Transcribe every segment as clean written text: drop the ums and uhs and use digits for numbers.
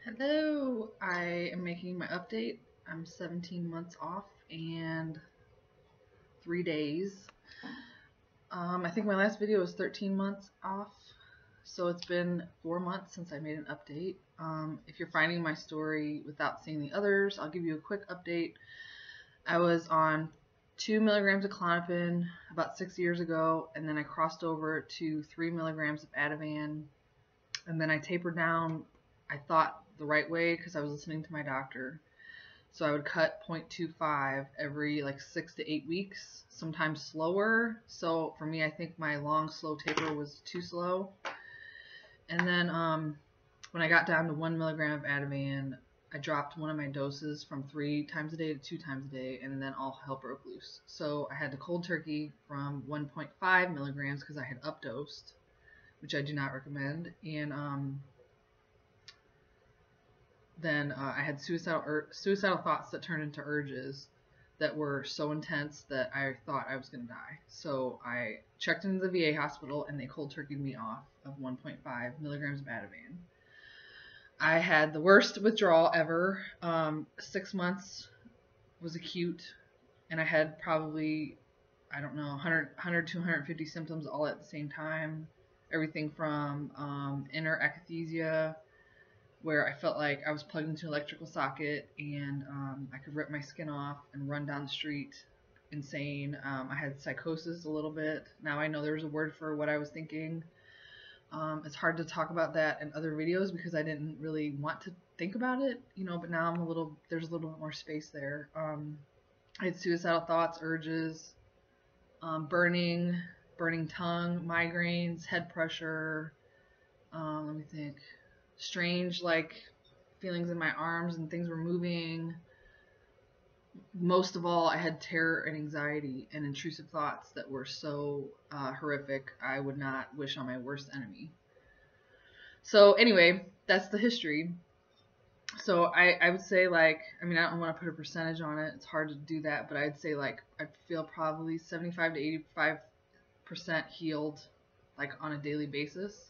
Hello, I am making my update. I'm 17 months off and 3 days. I think my last video was 13 months off, so it's been 4 months since I made an update. If you're finding my story without seeing the others, I'll give you a quick update. I was on 2 milligrams of Klonopin about 6 years ago, and then I crossed over to 3 milligrams of Ativan, and then I tapered down, I thought, the right way because I was listening to my doctor. So I would cut 0.25 every like 6 to 8 weeks, sometimes slower. So for me, I think my long, slow taper was too slow. And then when I got down to 1 milligram of Ativan, I dropped one of my doses from 3 times a day to 2 times a day, and then all hell broke loose. So I had to cold turkey from 1.5 milligrams because I had updosed, which I do not recommend. And then I had suicidal thoughts that turned into urges that were so intense that I thought I was going to die. So I checked into the VA hospital and they cold turkeyed me off of 1.5 milligrams of Ativan. I had the worst withdrawal ever. 6 months was acute, and I had probably, I don't know, 100 to 150 symptoms all at the same time. Everything from inner akathisia, where I felt like I was plugged into an electrical socket and I could rip my skin off and run down the street insane. I had psychosis a little bit. Now I know there's a word for what I was thinking. It's hard to talk about that in other videos because I didn't really want to think about it, but now there's a little bit more space there. I had suicidal thoughts, urges, burning tongue, migraines, head pressure, let me think, strange like feelings in my arms and things were moving. Most of all, I had terror and anxiety and intrusive thoughts that were so horrific I would not wish on my worst enemy. So anyway, that's the history. So I would say, like, I mean, I don't want to put a percentage on it, it's hard to do that, but I'd say like I feel probably 75 to 85% healed, like on a daily basis.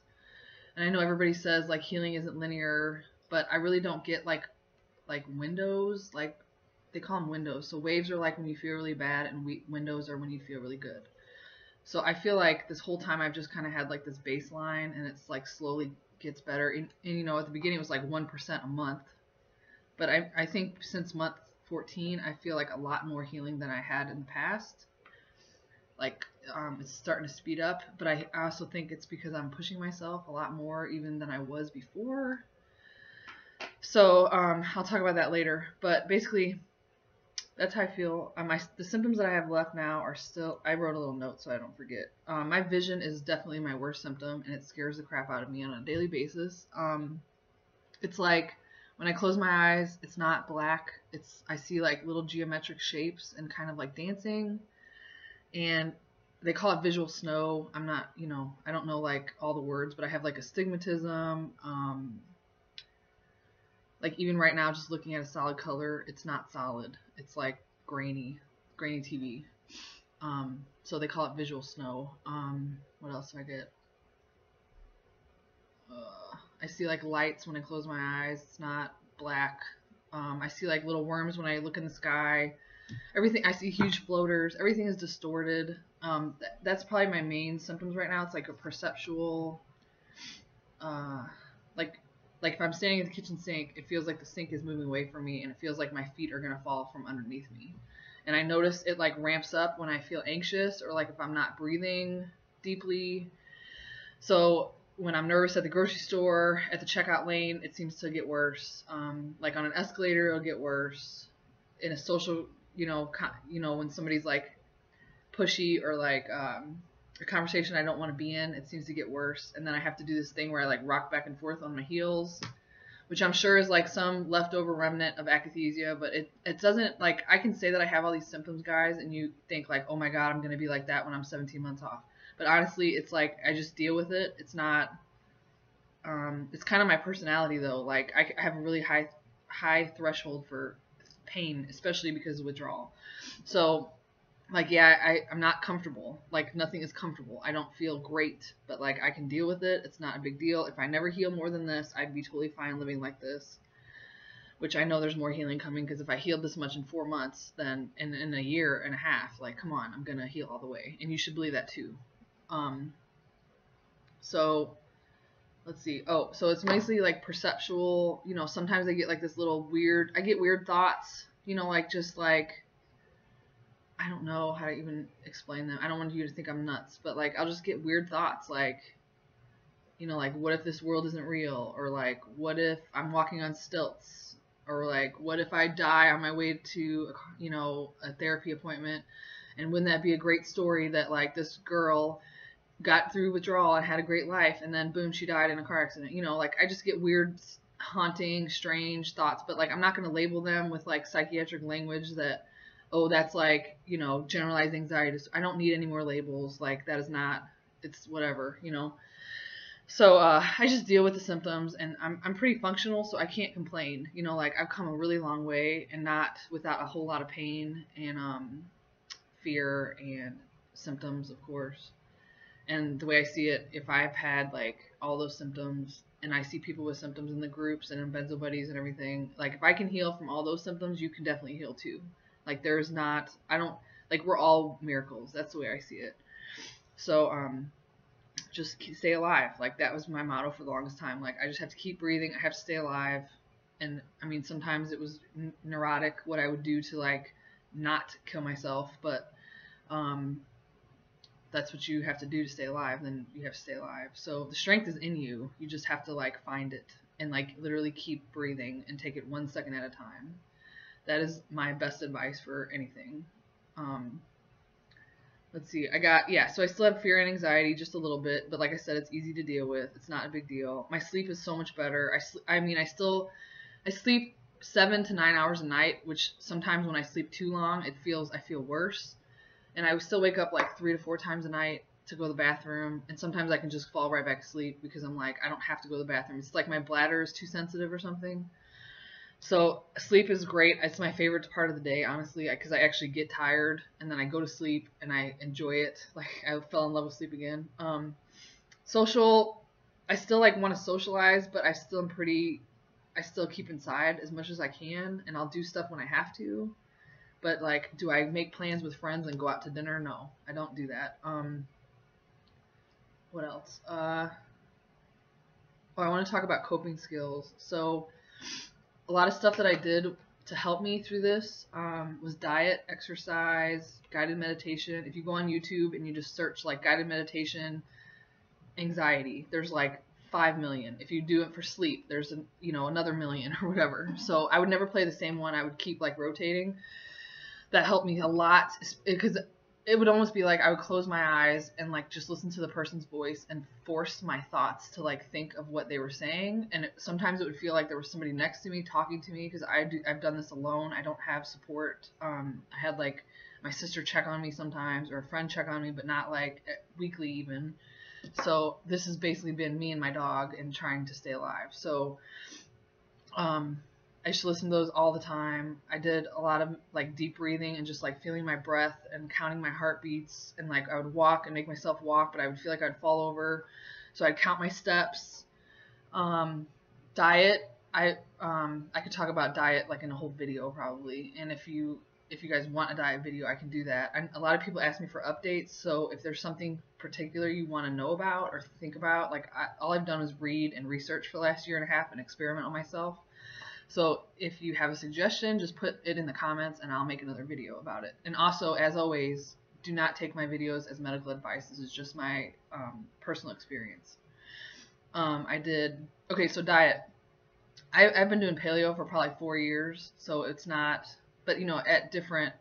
And I know everybody says like healing isn't linear, but I really don't get like windows. Like they call them windows. So waves are like when you feel really bad, and windows are when you feel really good. So I feel like this whole time I've just kind of had like this baseline, and it's like slowly gets better. And at the beginning it was like 1% a month, but I think since month 14 I feel like a lot more healing than I had in the past. Like it's starting to speed up, but I also think it's because I'm pushing myself a lot more even than I was before. So I'll talk about that later, but basically that's how I feel. The symptoms that I have left now are still, I wrote a little note so I don't forget. My vision is definitely my worst symptom, and it scares the crap out of me on a daily basis. It's like when I close my eyes, it's not black. I see like little geometric shapes and kind of like dancing. And they call it visual snow. I'm not, I don't know like all the words, but I have like astigmatism. Like even right now, just looking at a solid color, it's not solid. It's like grainy TV. So they call it visual snow. What else do I get? I see like lights when I close my eyes. It's not black. I see like little worms when I look in the sky. Everything, I see huge floaters. Everything is distorted. That's probably my main symptoms right now. It's like a perceptual, like if I'm standing at the kitchen sink, it feels like the sink is moving away from me, and it feels like my feet are gonna fall from underneath me. And I notice it like ramps up when I feel anxious, or like if I'm not breathing deeply. So when I'm nervous at the grocery store, at the checkout lane, it seems to get worse. Like on an escalator, it'll get worse. In a social, when somebody's like pushy, or like a conversation I don't want to be in, it seems to get worse. And then I have to do this thing where I like rock back and forth on my heels, which I'm sure is like some leftover remnant of akathisia, but it doesn't, like, I can say that I have all these symptoms, guys, and you think like, oh my god, I'm going to be like that when I'm 17 months off. But honestly, it's like I just deal with it. It's not, it's kind of my personality though. Like I have a really high threshold for pain, especially because of withdrawal. So like, yeah, I'm not comfortable. Like, nothing is comfortable. I don't feel great, but like I can deal with it. It's not a big deal. If I never heal more than this, I'd be totally fine living like this. Which I know there's more healing coming, because if I healed this much in 4 months, then in a year and a half, like, come on, I'm gonna heal all the way, and you should believe that too. So let's see. Oh, so it's basically like perceptual. You know, sometimes I get like this little weird. I get weird thoughts. You know, like just like, I don't know how to even explain them. I don't want you to think I'm nuts, but like I'll just get weird thoughts, like, you know, like, what if this world isn't real, or like, what if I'm walking on stilts, or like, what if I die on my way to, you know, a therapy appointment, and wouldn't that be a great story that like this girl got through withdrawal and had a great life, and then boom, she died in a car accident. You know, like, I just get weird, haunting, strange thoughts, but like I'm not going to label them with like psychiatric language that, oh, that's like, you know, generalized anxiety. I don't need any more labels. Like, that is not, it's whatever, you know. So I just deal with the symptoms, and I'm pretty functional, so I can't complain. You know, like, I've come a really long way, and not without a whole lot of pain and fear and symptoms, of course. And the way I see it, if I've had like all those symptoms, and I see people with symptoms in the groups and in benzo buddies and everything, like, if I can heal from all those symptoms, you can definitely heal too. Like, there's not, I don't, like, we're all miracles. That's the way I see it. So just stay alive. Like, that was my motto for the longest time. Like, I just have to keep breathing. I have to stay alive. And I mean, sometimes it was neurotic what I would do to like not kill myself, but that's what you have to do to stay alive. Then you have to stay alive. So the strength is in you. You just have to like find it, and like literally keep breathing and take it 1 second at a time. That is my best advice for anything. Let's see. So I still have fear and anxiety just a little bit, but like I said, it's easy to deal with. It's not a big deal. My sleep is so much better. I sleep 7 to 9 hours a night, which sometimes when I sleep too long, I feel worse. And I still wake up like 3 to 4 times a night to go to the bathroom, and sometimes I can just fall right back to sleep because I'm like, I don't have to go to the bathroom. It's like my bladder is too sensitive or something. So sleep is great. It's my favorite part of the day, honestly, because I actually get tired and then I go to sleep and I enjoy it. Like, I fell in love with sleep again. Social, I still like want to socialize, but I still keep inside as much as I can, and I'll do stuff when I have to. But like, do I make plans with friends and go out to dinner? No, I don't do that. What else? I want to talk about coping skills. So a lot of stuff that I did to help me through this was diet, exercise, guided meditation. If you go on YouTube and you just search like guided meditation, anxiety, there's like 5 million. If you do it for sleep, there's another million or whatever. So I would never play the same one. I would keep like rotating. That helped me a lot, because it would almost be like I would close my eyes and like just listen to the person's voice and force my thoughts to like think of what they were saying. And sometimes it would feel like there was somebody next to me talking to me, because I've done this alone. I don't have support. I had like my sister check on me sometimes, or a friend check on me, but not like weekly even. So this has basically been me and my dog and trying to stay alive. So I used to listen to those all the time. I did a lot of like deep breathing and just like feeling my breath and counting my heartbeats, and like I would walk and make myself walk, but I would feel like I'd fall over. So I'd count my steps. Diet. I could talk about diet like in a whole video probably. And if you guys want a diet video, I can do that. A lot of people ask me for updates. So if there's something particular you want to know about or think about, like all I've done is read and research for the last year and a half and experiment on myself. So if you have a suggestion, just put it in the comments and I'll make another video about it. And also, as always, do not take my videos as medical advice. This is just my personal experience. So diet. I've been doing paleo for probably 4 years, so it's not, but at different,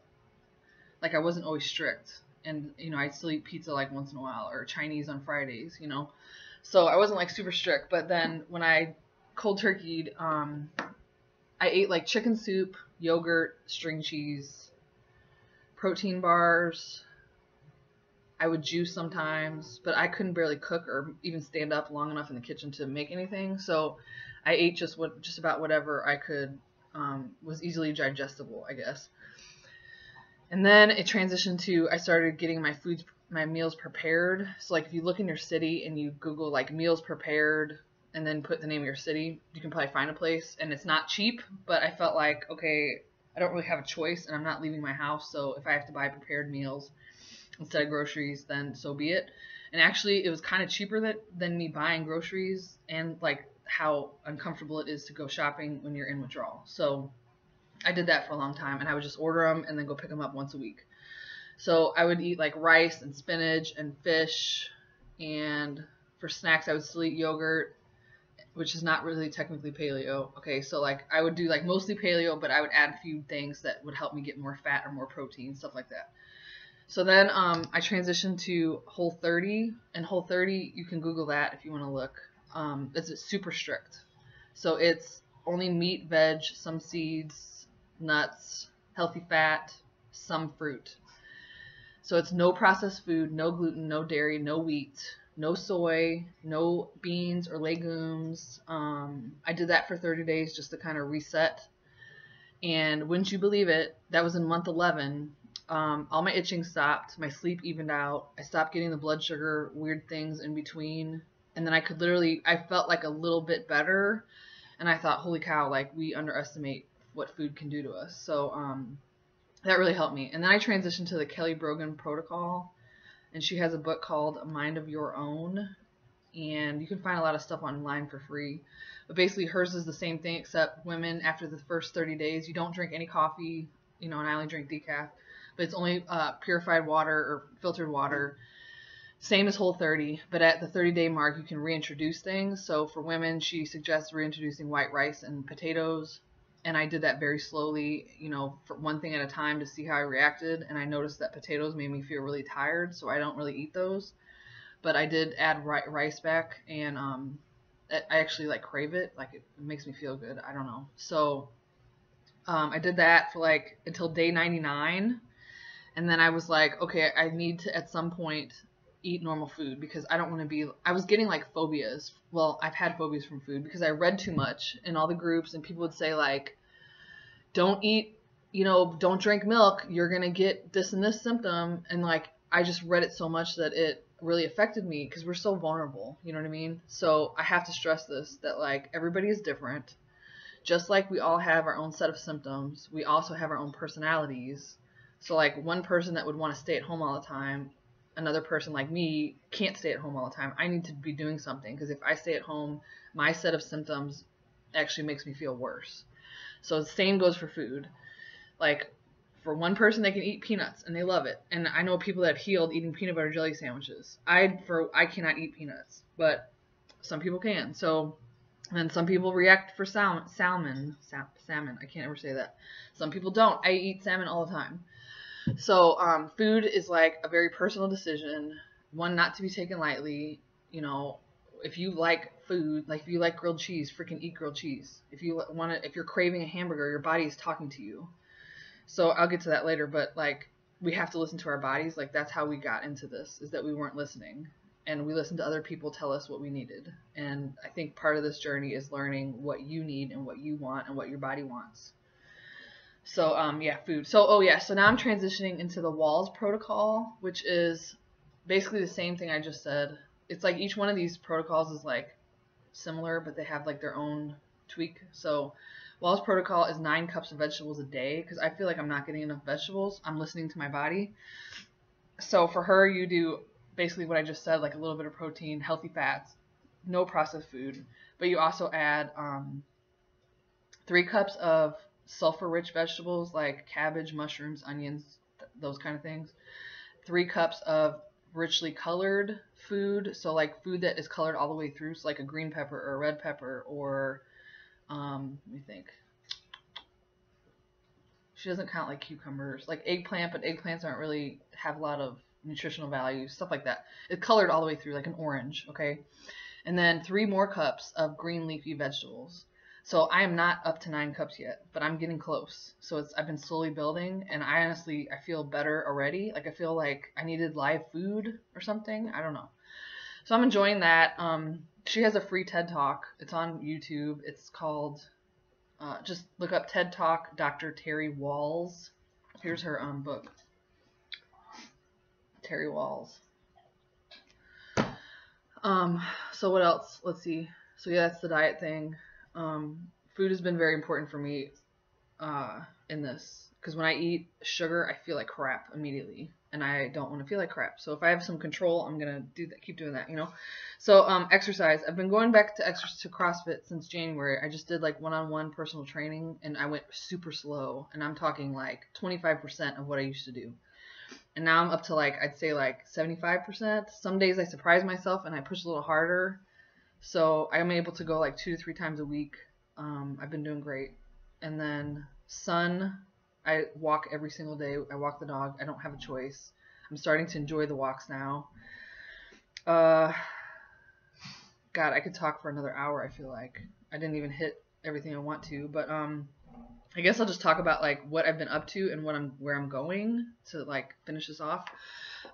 like I wasn't always strict. And, I'd still eat pizza like once in a while, or Chinese on Fridays, So I wasn't like super strict, but then when I cold turkeyed, I ate like chicken soup, yogurt, string cheese, protein bars. I would juice sometimes, but I couldn't barely cook or even stand up long enough in the kitchen to make anything. So I ate just about whatever I could, was easily digestible, I guess. And then it transitioned to, I started getting my meals prepared. So like if you look in your city and you Google like meals prepared and then put the name of your city, you can probably find a place. And it's not cheap, but I felt like, okay, I don't really have a choice and I'm not leaving my house. So if I have to buy prepared meals instead of groceries, then so be it. And actually it was kind of cheaper than me buying groceries, and like how uncomfortable it is to go shopping when you're in withdrawal. So I did that for a long time, and I would just order them and then go pick them up once a week. So I would eat like rice and spinach and fish, and for snacks I would still eat yogurt, which is not really technically paleo. Okay, so like I would do like mostly paleo, but I would add a few things that would help me get more fat or more protein, stuff like that. So then I transitioned to Whole30, and Whole30, you can Google that if you want to look. It's super strict. So it's only meat, veg, some seeds, nuts, healthy fat, some fruit. So it's no processed food, no gluten, no dairy, no wheat, no soy, no beans or legumes. I did that for 30 days just to kind of reset. And wouldn't you believe it, that was in month 11. All my itching stopped. My sleep evened out. I stopped getting the blood sugar, weird things in between. And then I felt like a little bit better. And I thought, holy cow, like we underestimate what food can do to us. So that really helped me. And then I transitioned to the Kelly Brogan protocol. And she has a book called A Mind of Your Own. And you can find a lot of stuff online for free. But basically hers is the same thing, except women, after the first 30 days, you don't drink any coffee, and I only drink decaf. But it's only purified water or filtered water. Same as Whole30, but at the 30-day mark, you can reintroduce things. So for women, she suggests reintroducing white rice and potatoes. And I did that very slowly, for one thing at a time to see how I reacted. And I noticed that potatoes made me feel really tired, so I don't really eat those. But I did add rice back, and I actually like crave it. Like it makes me feel good. I don't know. So I did that for like until day 99. And then I was like, okay, I need to at some point eat normal food, because I don't want to be, I was getting like phobias. Well, I've had phobias from food because I read too much in all the groups, and people would say like, don't eat, don't drink milk, you're going to get this and this symptom. And like, I just read it so much that it really affected me, because we're so vulnerable, you know what I mean? So I have to stress this, that like everybody is different. Just like we all have our own set of symptoms, we also have our own personalities. So like one person that would want to stay at home all the time, another person like me can't stay at home all the time. I need to be doing something, because if I stay at home, my set of symptoms actually makes me feel worse. So the same goes for food. Like for one person, they can eat peanuts and they love it. And I know people that have healed eating peanut butter jelly sandwiches. I cannot eat peanuts, but some people can. So, and some people react for salmon. I can't ever say that. Some people don't. I eat salmon all the time. So food is like a very personal decision, one not to be taken lightly. If you like food, like if you like grilled cheese, freaking eat grilled cheese. If you're craving a hamburger, your body is talking to you. So I'll get to that later, but like we have to listen to our bodies. Like that's how we got into this, is that we weren't listening, and we listened to other people tell us what we needed. And I think part of this journey is learning what you need and what you want and what your body wants. So, food. So now I'm transitioning into the WALS protocol, which is basically the same thing I just said. It's like each one of these protocols is like similar, but they have like their own tweak. So WALS protocol is 9 cups of vegetables a day, because I feel like I'm not getting enough vegetables. I'm listening to my body. So for her, you do basically what I just said, like a little bit of protein, healthy fats, no processed food, but you also add 3 cups of sulfur-rich vegetables like cabbage, mushrooms, onions, those kind of things. 3 cups of richly colored food, so like food that is colored all the way through, so like a green pepper or a red pepper, or let me think. She doesn't count like cucumbers, like eggplant, but eggplants aren't really have a lot of nutritional value, stuff like that. It's colored all the way through, like an orange, okay? And then 3 more cups of green leafy vegetables. So I am not up to 9 cups yet, but I'm getting close. So I've been slowly building, and I feel better already. Like I feel like I needed live food or something. I don't know. So I'm enjoying that. She has a free TED Talk. It's on YouTube. It's called, just look up TED Talk Dr. Terry Wahls. Here's her book, Terry Walls. So what else? Let's see. So yeah, that's the diet thing. Food has been very important for me in this, because when I eat sugar, I feel like crap immediately, and I don't want to feel like crap. So if I have some control, I'm gonna do that, keep doing that, you know. So exercise. I've been going back to CrossFit since January. I just did like one-on-one personal training, and I went super slow, and I'm talking like 25% of what I used to do. And now I'm up to like, I'd say like 75%. Some days I surprise myself and I push a little harder. So I'm able to go like 2 to 3 times a week. I've been doing great. And then sun, I walk every single day. I walk the dog. I don't have a choice. I'm starting to enjoy the walks now. God, I could talk for another hour, I feel like. I didn't even hit everything I want to, but I guess I'll just talk about like what I've been up to and where I'm going to like finish this off.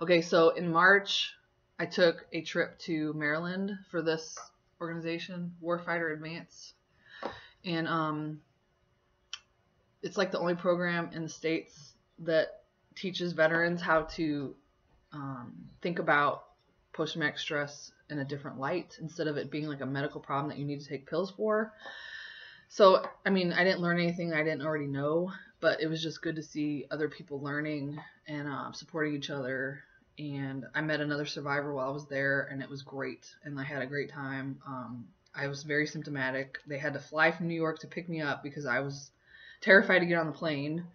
Okay, so in March, I took a trip to Maryland for this organization, Warfighter Advance, and it's like the only program in the States that teaches veterans how to think about post-traumatic stress in a different light, instead of it being like a medical problem that you need to take pills for. So, I mean, I didn't learn anything I didn't already know, but it was just good to see other people learning and supporting each other. And I met another survivor while I was there, and it was great, and I had a great time. I was very symptomatic. They had to fly from New York to pick me up because I was terrified to get on the plane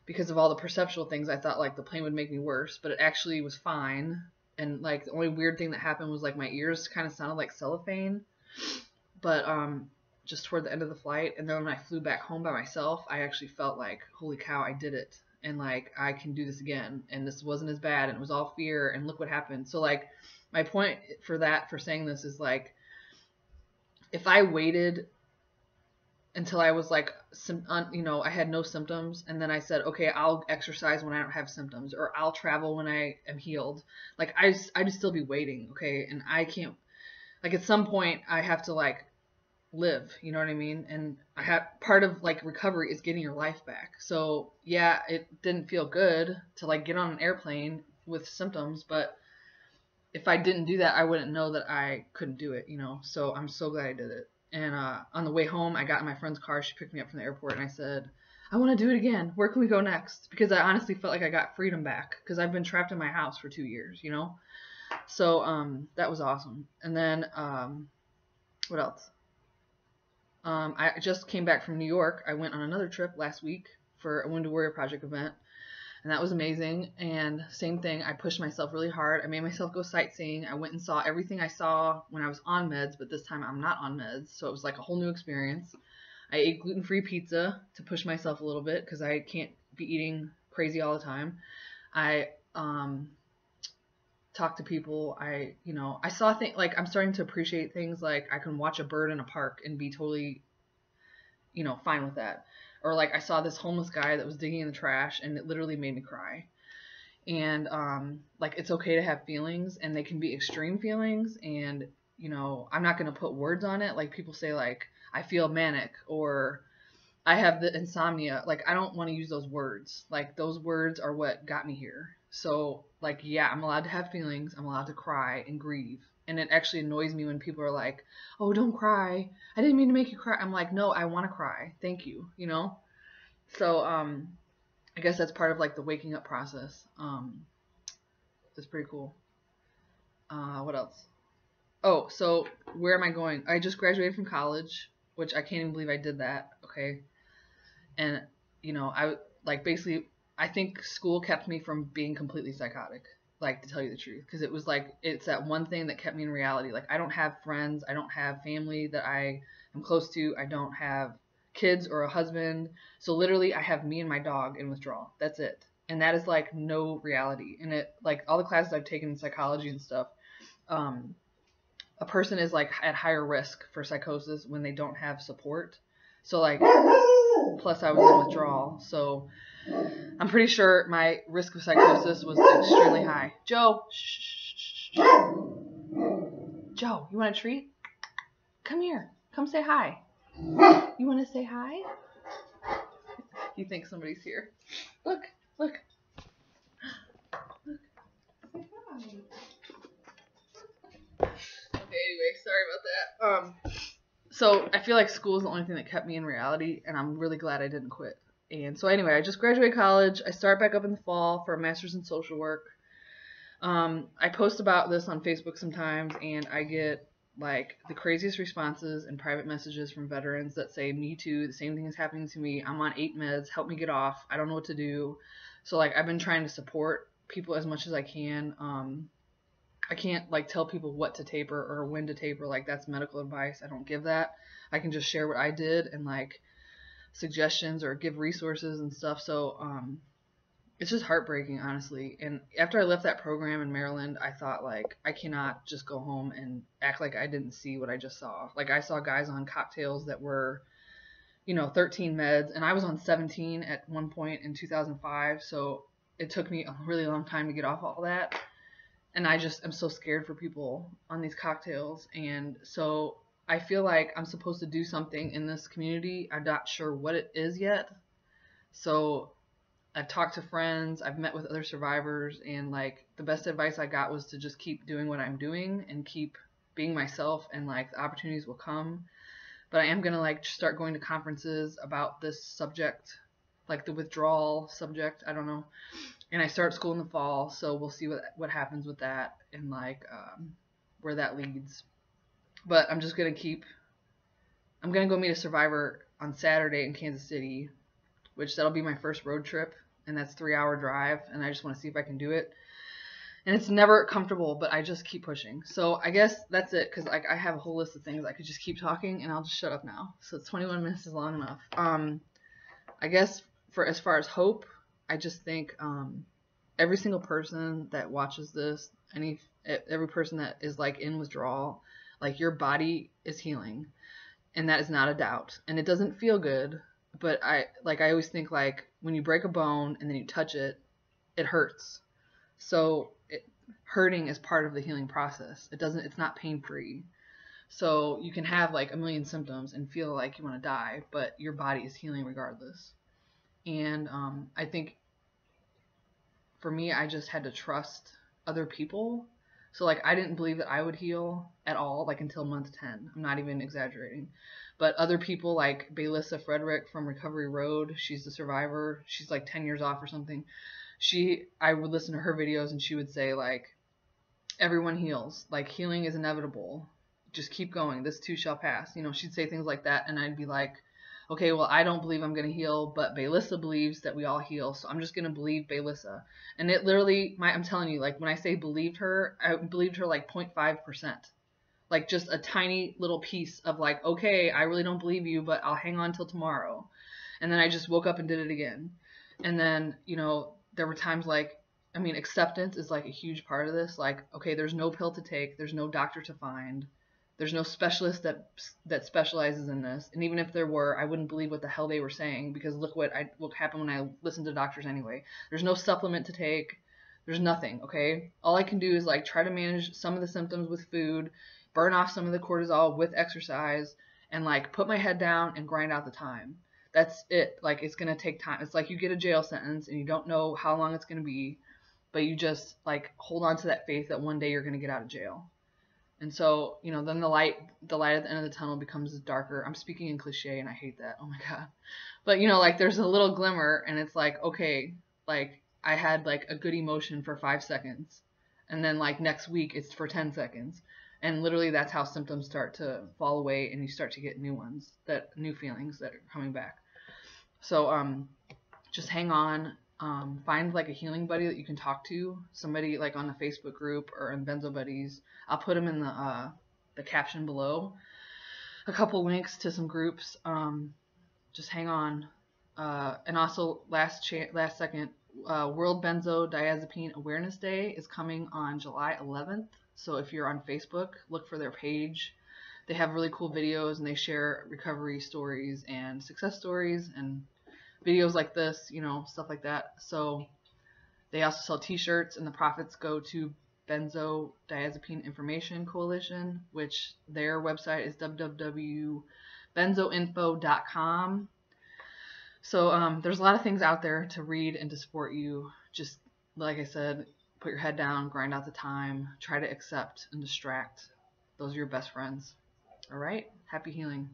because of all the perceptual things. I thought like the plane would make me worse, but it actually was fine. And like the only weird thing that happened was like my ears kind of sounded like cellophane, but just toward the end of the flight. And then when I flew back home by myself, I actually felt like, holy cow, I did it. And like, I can do this again. And this wasn't as bad. And it was all fear. And look what happened. So like, my point for saying this is like, if I waited until I was like, I had no symptoms, and then I said, okay, I'll exercise when I don't have symptoms, or I'll travel when I am healed, like I'd still be waiting. Okay. And I can't, like, at some point I have to like live, you know what I mean? And I have, part of like recovery is getting your life back. So yeah, it didn't feel good to like get on an airplane with symptoms, but if I didn't do that, I wouldn't know that I couldn't do it, you know? So I'm so glad I did it. And on the way home, I got in my friend's car. She picked me up from the airport, and I said, I want to do it again. Where can we go next? Because I honestly felt like I got freedom back, because I've been trapped in my house for 2 years, you know? So that was awesome. And then what else? I just came back from New York. I went on another trip last week for a Wounded Warrior Project event, and that was amazing. And same thing, I pushed myself really hard. I made myself go sightseeing. I went and saw everything I saw when I was on meds, but this time I'm not on meds, so it was like a whole new experience. I ate gluten-free pizza to push myself a little bit, because I can't be eating crazy all the time. I talked to people. I saw things, like, I'm starting to appreciate things like I can watch a bird in a park and be totally, fine with that. Or like I saw this homeless guy that was digging in the trash, and it literally made me cry. And like, it's okay to have feelings, and they can be extreme feelings, and I'm not going to put words on it. Like, people say like, I feel manic, or I have the insomnia. Like, I don't want to use those words. Like, those words are what got me here. So like, yeah, I'm allowed to have feelings. I'm allowed to cry and grieve. And it actually annoys me when people are like, oh, don't cry. I didn't mean to make you cry. I'm like, no, I want to cry. Thank you. So I guess that's part of like the waking up process. It's pretty cool. What else? Oh, so where am I going? I just graduated from college, which I can't even believe I did that. Okay. And I think school kept me from being completely psychotic, like, to tell you the truth, because it was like, it's that one thing that kept me in reality. Like, I don't have friends, I don't have family that I am close to, I don't have kids or a husband, so literally I have me and my dog in withdrawal. That's it. And that is like no reality. And it, like, all the classes I've taken in psychology and stuff, a person is like at higher risk for psychosis when they don't have support. So like, plus I was in withdrawal, so I'm pretty sure my risk of psychosis was extremely high. Joe, shh. Joe, you want a treat? Come here. Come say hi. You want to say hi? You think somebody's here. Look, Look. Okay, anyway, sorry about that. So I feel like school is the only thing that kept me in reality, and I'm really glad I didn't quit. And so anyway, I just graduated college. I start back up in the fall for a master's in social work. I post about this on Facebook sometimes, and I get like the craziest responses and private messages from veterans that say, "Me too. The same thing is happening to me. I'm on 8 meds. Help me get off. I don't know what to do." So like I've been trying to support people as much as I can. I can't like tell people what to taper or when to taper. Like that's medical advice. I don't give that. I can just share what I did and like suggestions or give resources and stuff. So it's just heartbreaking, honestly. And after I left that program in Maryland, I thought like I cannot just go home and act like I didn't see what I just saw. Like I saw guys on cocktails that were, 13 meds, and I was on 17 at one point in 2005. So it took me a really long time to get off all that. And I just am so scared for people on these cocktails. And so I feel like I'm supposed to do something in this community. I'm not sure what it is yet. So I've talked to friends, I've met with other survivors, and like the best advice I got was to just keep doing what I'm doing and keep being myself, and like the opportunities will come. But I am going to like start going to conferences about this subject, like the withdrawal subject. I don't know. And I start school in the fall, so we'll see what happens with that and like where that leads. But I'm just gonna I'm gonna go meet a survivor on Saturday in Kansas City, which that'll be my first road trip, and that's 3-hour drive, and I just want to see if I can do it. And it's never comfortable, but I just keep pushing. So I guess that's it, because like I have a whole list of things I could just keep talking, and I'll just shut up now. So 21 minutes is long enough. I guess for as far as hope, I just think every single person that watches this, every person that is like in withdrawal, like your body is healing, and that is not a doubt. And it doesn't feel good, but I always think like when you break a bone and then you touch it, it hurts. So hurting is part of the healing process. It's not pain free. So you can have like a million symptoms and feel like you want to die, but your body is healing regardless. And I think for me, I just had to trust other people. So like I didn't believe that I would heal at all, like until month 10. I'm not even exaggerating. But other people like Baylissa Frederick from Recovery Road, she's the survivor. She's like 10 years off or something. I would listen to her videos, and she would say like, everyone heals. Like healing is inevitable. Just keep going. This too shall pass. She'd say things like that, and I'd be like, okay, well, I don't believe I'm going to heal, but Baylissa believes that we all heal, so I'm just going to believe Baylissa. And it literally, I'm telling you, like when I say believed her, I believed her like 0.5%. Like just a tiny little piece of like, okay, I really don't believe you, but I'll hang on till tomorrow. And then I just woke up and did it again. And then, there were times like, acceptance is like a huge part of this. Like, okay, there's no pill to take. There's no doctor to find. There's no specialist that specializes in this. And even if there were, I wouldn't believe what the hell they were saying, because look what happened when I listened to doctors anyway. There's no supplement to take. There's nothing, okay? All I can do is like try to manage some of the symptoms with food, burn off some of the cortisol with exercise, and like put my head down and grind out the time. That's it. Like it's going to take time. It's like you get a jail sentence and you don't know how long it's going to be, but you just like hold on to that faith that one day you're going to get out of jail. And so, then the light at the end of the tunnel becomes darker. I'm speaking in cliche and I hate that. Oh my God. But like there's a little glimmer, and it's like, okay, like I had like a good emotion for 5 seconds, and then like next week it's for 10 seconds. And literally that's how symptoms start to fall away, and you start to get new feelings that are coming back. So, just hang on. Find like a healing buddy that you can talk to, somebody like on the Facebook group or in Benzo Buddies. I'll put them in the caption below. A couple links to some groups. Just hang on. And also last second, World Benzodiazepine Awareness Day is coming on July 11th. So if you're on Facebook, look for their page. They have really cool videos, and they share recovery stories and success stories and videos like this, stuff like that. So they also sell t-shirts, and the profits go to Benzodiazepine Information Coalition, which their website is www.benzoinfo.com. So there's a lot of things out there to read and to support you. Just like I said, put your head down, grind out the time, try to accept and distract. Those are your best friends. All right? Happy healing.